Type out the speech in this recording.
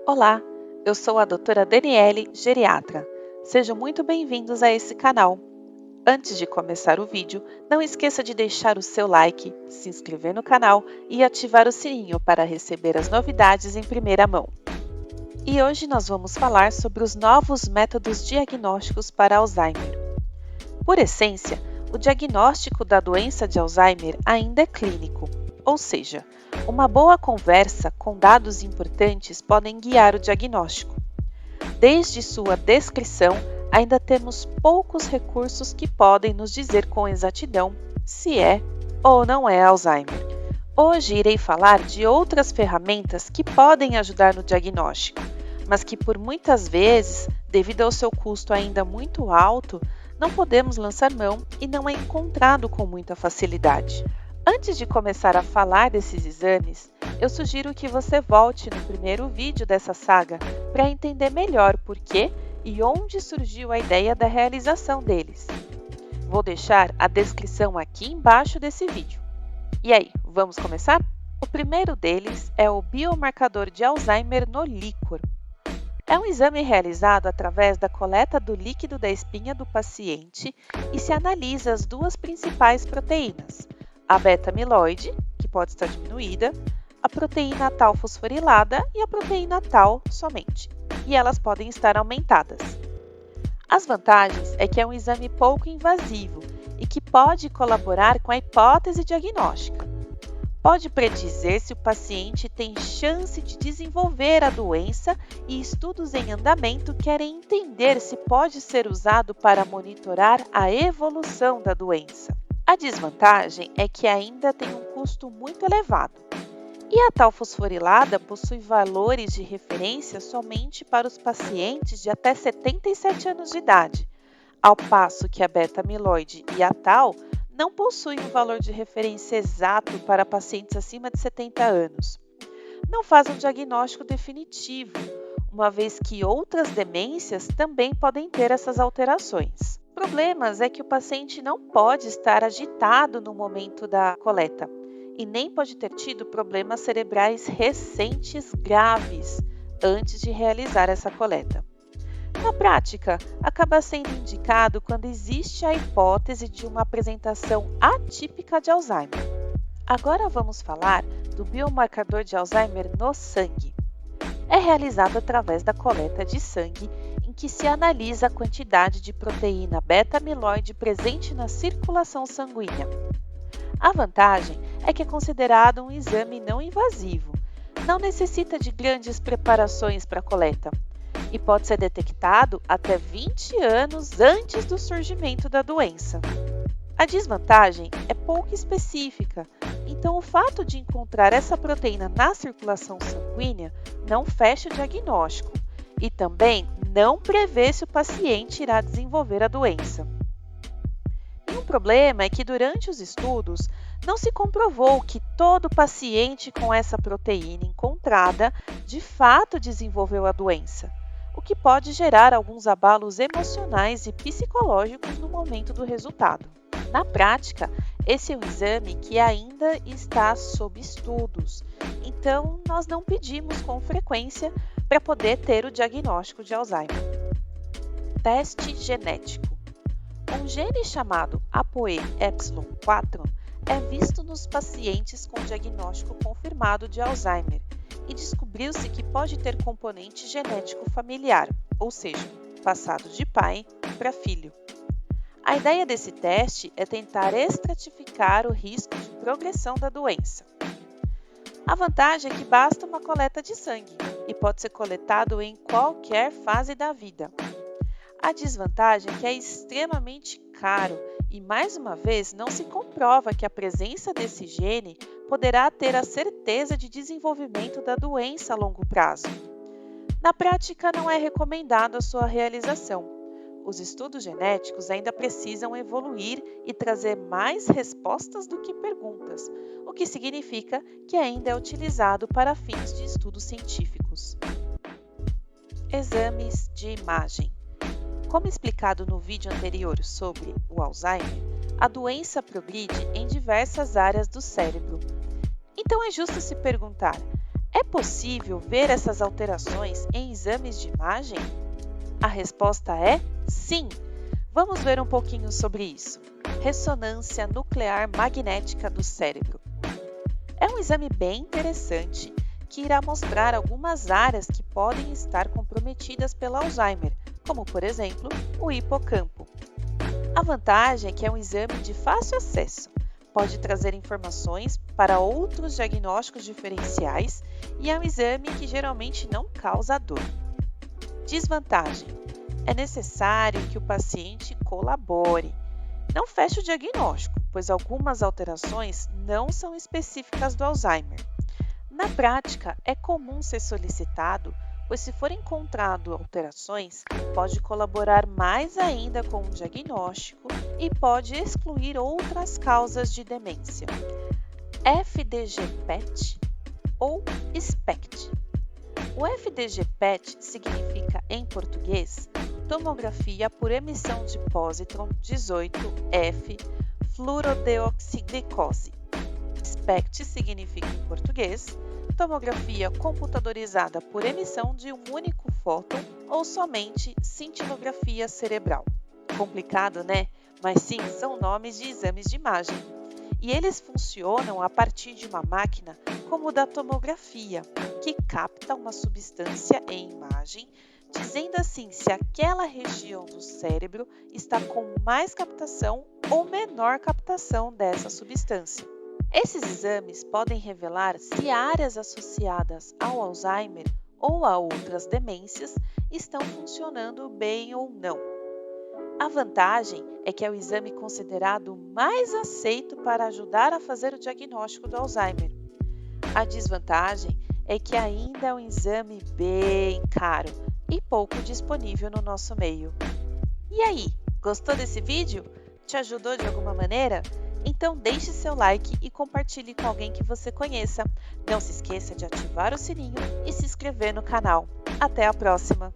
Olá, eu sou a doutora Daniele, geriatra. Sejam muito bem-vindos a esse canal. Antes de começar o vídeo, não esqueça de deixar o seu like, se inscrever no canal e ativar o sininho para receber as novidades em primeira mão. E hoje nós vamos falar sobre os novos métodos diagnósticos para Alzheimer. Por essência, o diagnóstico da doença de Alzheimer ainda é clínico, ou seja, uma boa conversa com dados importantes podem guiar o diagnóstico. Desde sua descrição, ainda temos poucos recursos que podem nos dizer com exatidão se é ou não é Alzheimer. Hoje irei falar de outras ferramentas que podem ajudar no diagnóstico, mas que por muitas vezes, devido ao seu custo ainda muito alto, não podemos lançar mão e não é encontrado com muita facilidade. Antes de começar a falar desses exames, eu sugiro que você volte no primeiro vídeo dessa saga para entender melhor por que e onde surgiu a ideia da realização deles. Vou deixar a descrição aqui embaixo desse vídeo. E aí, vamos começar? O primeiro deles é o biomarcador de Alzheimer no líquor. É um exame realizado através da coleta do líquido da espinha do paciente e se analisa as duas principais proteínas, a beta-amiloide, que pode estar diminuída, a proteína tau fosforilada e a proteína tau somente, e elas podem estar aumentadas. As vantagens é que é um exame pouco invasivo e que pode colaborar com a hipótese diagnóstica. Pode predizer se o paciente tem chance de desenvolver a doença e estudos em andamento querem entender se pode ser usado para monitorar a evolução da doença. A desvantagem é que ainda tem um custo muito elevado. E a tau fosforilada possui valores de referência somente para os pacientes de até 77 anos de idade, ao passo que a beta-amiloide e a tau não possuem um valor de referência exato para pacientes acima de 70 anos. Não faz um diagnóstico definitivo, uma vez que outras demências também podem ter essas alterações. Problemas é que o paciente não pode estar agitado no momento da coleta e nem pode ter tido problemas cerebrais recentes graves antes de realizar essa coleta. Na prática, acaba sendo indicado quando existe a hipótese de uma apresentação atípica de Alzheimer. Agora vamos falar do biomarcador de Alzheimer no sangue. É realizado através da coleta de sangue, em que se analisa a quantidade de proteína beta-amiloide presente na circulação sanguínea. A vantagem é que é considerado um exame não invasivo, não necessita de grandes preparações para a coleta e pode ser detectado até 20 anos antes do surgimento da doença. A desvantagem é pouco específica, então o fato de encontrar essa proteína na circulação sanguínea não fecha o diagnóstico e também não prevê se o paciente irá desenvolver a doença. E um problema é que durante os estudos não se comprovou que todo paciente com essa proteína encontrada de fato desenvolveu a doença, o que pode gerar alguns abalos emocionais e psicológicos no momento do resultado. Na prática, esse é um exame que ainda está sob estudos, então nós não pedimos com frequência para poder ter o diagnóstico de Alzheimer. Teste genético. Um gene chamado ApoE4 é visto nos pacientes com diagnóstico confirmado de Alzheimer e descobriu-se que pode ter componente genético familiar, ou seja, passado de pai para filho. A ideia desse teste é tentar estratificar o risco de progressão da doença. A vantagem é que basta uma coleta de sangue e pode ser coletado em qualquer fase da vida. A desvantagem é que é extremamente caro e, mais uma vez, não se comprova que a presença desse gene poderá ter a certeza de desenvolvimento da doença a longo prazo. Na prática, não é recomendado a sua realização. Os estudos genéticos ainda precisam evoluir e trazer mais respostas do que perguntas, o que significa que ainda é utilizado para fins de estudos científicos. Exames de imagem. Como explicado no vídeo anterior sobre o Alzheimer, a doença progride em diversas áreas do cérebro. Então é justo se perguntar, É possível ver essas alterações em exames de imagem? A resposta é sim! Vamos ver um pouquinho sobre isso. Ressonância nuclear magnética do cérebro. É um exame bem interessante que irá mostrar algumas áreas que podem estar comprometidas pelo Alzheimer, como, por exemplo, o hipocampo. A vantagem é que é um exame de fácil acesso, pode trazer informações para outros diagnósticos diferenciais e é um exame que geralmente não causa dor. Desvantagem: é necessário que o paciente colabore. Não feche o diagnóstico, pois algumas alterações não são específicas do Alzheimer. Na prática, é comum ser solicitado, pois se for encontrado alterações, pode colaborar mais ainda com o diagnóstico e pode excluir outras causas de demência. FDG-PET ou SPECT. O FDG-PET significa, em português, tomografia por emissão de pósitron 18F fluorodeoxiglicose. SPECT significa, em português, tomografia computadorizada por emissão de um único fóton ou somente cintilografia cerebral. Complicado, né? Mas sim, são nomes de exames de imagem. E eles funcionam a partir de uma máquina como o da tomografia, que capta uma substância em imagem, dizendo assim se aquela região do cérebro está com mais captação ou menor captação dessa substância. Esses exames podem revelar se áreas associadas ao Alzheimer ou a outras demências estão funcionando bem ou não. A vantagem é que é o exame considerado mais aceito para ajudar a fazer o diagnóstico do Alzheimer. A desvantagem é que ainda é um exame bem caro e pouco disponível no nosso meio. E aí, gostou desse vídeo? Te ajudou de alguma maneira? Então deixe seu like e compartilhe com alguém que você conheça. Não se esqueça de ativar o sininho e se inscrever no canal. Até a próxima!